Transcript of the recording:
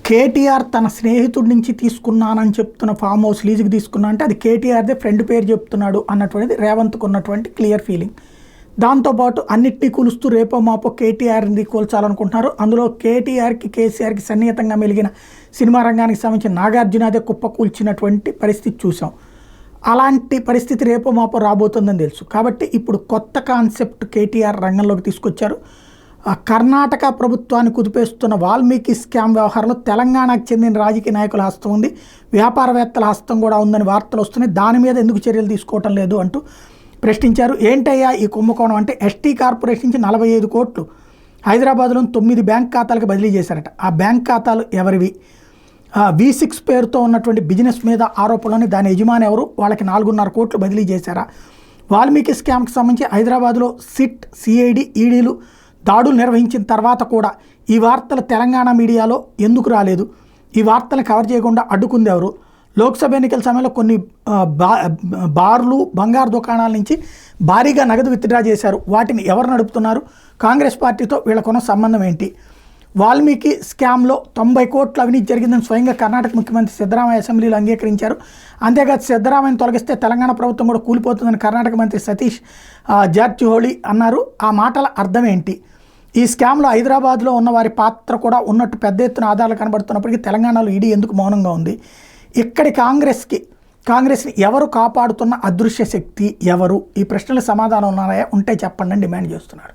కేటీఆర్ తన స్నేహితుడి నుంచి తీసుకున్నానని చెప్తున్న ఫామ్ హౌస్ లీజుకి తీసుకున్నా అంటే అది కేటీఆర్దే ఫ్రెండ్ పేరు చెప్తున్నాడు అన్నటువంటిది రేవంత్కు ఉన్నటువంటి క్లియర్ ఫీలింగ్. దాంతోపాటు అన్నిటినీ కూలుస్తూ రేపో మాపో కేటీఆర్ని కూల్చాలనుకుంటున్నారు. అందులో కేటీఆర్కి కేసీఆర్కి సన్నిహితంగా మెలిగిన సినిమా రంగానికి సంబంధించిన నాగార్జునదే కుప్ప కూల్చినటువంటి పరిస్థితి చూసాం. అలాంటి పరిస్థితి రేపో మాపో రాబోతుందని తెలుసు. కాబట్టి ఇప్పుడు కొత్త కాన్సెప్ట్ కేటీఆర్ రంగంలోకి తీసుకొచ్చారు. కర్ణాటక ప్రభుత్వాన్ని కుదిపేస్తున్న వాల్మీకి స్కామ్ వ్యవహారంలో తెలంగాణకు చెందిన రాజకీయ నాయకుల హస్తం ఉంది, వ్యాపారవేత్తల హస్తం కూడా ఉందని వార్తలు వస్తున్నాయి. దాని మీద ఎందుకు చర్యలు తీసుకోవటం లేదు అంటూ ప్రశ్నించారు. ఏంటయ్యా ఈ కుంభకోణం అంటే ఎస్టీ కార్పొరేషన్ నుంచి 45 కోట్లు హైదరాబాద్లో 9 బ్యాంక్ ఖాతాలకు బదిలీ చేశారట. ఆ బ్యాంక్ ఖాతాలు ఎవరివి? V6 పేరుతో ఉన్నటువంటి బిజినెస్ మీద ఆరోపణలని దాని యజమాని ఎవరు? వాళ్ళకి 4.5 కోట్లు బదిలీ చేశారా? వాల్మీకి స్కామ్కి సంబంధించి హైదరాబాద్లో సిట్, సిఐడి, ఈడీలు దాడులు నిర్వహించిన తర్వాత కూడా ఈ వార్తలు తెలంగాణ మీడియాలో ఎందుకు రాలేదు? ఈ వార్తలను కవర్ చేయకుండా అడ్డుకుంది ఎవరు? లోక్సభ ఎన్నికల సమయంలో కొన్ని బార్లు, బంగారు దుకాణాల నుంచి భారీగా నగదు విత్డ్రా చేశారు. వాటిని ఎవరు నడుపుతున్నారు? కాంగ్రెస్ పార్టీతో వీళ్ళకున్న సంబంధం ఏంటి? వాల్మీకి స్కామ్లో 90 కోట్ల అవినీతి జరిగిందని స్వయంగా కర్ణాటక ముఖ్యమంత్రి సిద్ధరామయ్య అసెంబ్లీలో అంగీకరించారు. అంతేకాదు సిద్ధరామయ్యను తొలగిస్తే తెలంగాణ ప్రభుత్వం కూడా కూలిపోతుందని కర్ణాటక మంత్రి సతీష్ జార్జిహోళీ అన్నారు. ఆ మాటల అర్థం ఏంటి? ఈ స్కామ్లో హైదరాబాద్లో ఉన్న వారి పాత్ర కూడా ఉన్నట్టు పెద్ద ఎత్తున ఆధారాలు కనబడుతున్నప్పటికీ తెలంగాణలో ఈడీ ఎందుకు మౌనంగా ఉంది? ఇక్కడి కాంగ్రెస్ని ఎవరు కాపాడుతున్న అదృశ్య శక్తి ఎవరు? ఈ ప్రశ్నలకు సమాధానం ఉన్నాయా? ఉంటే చెప్పండి అని డిమాండ్ చేస్తున్నారు.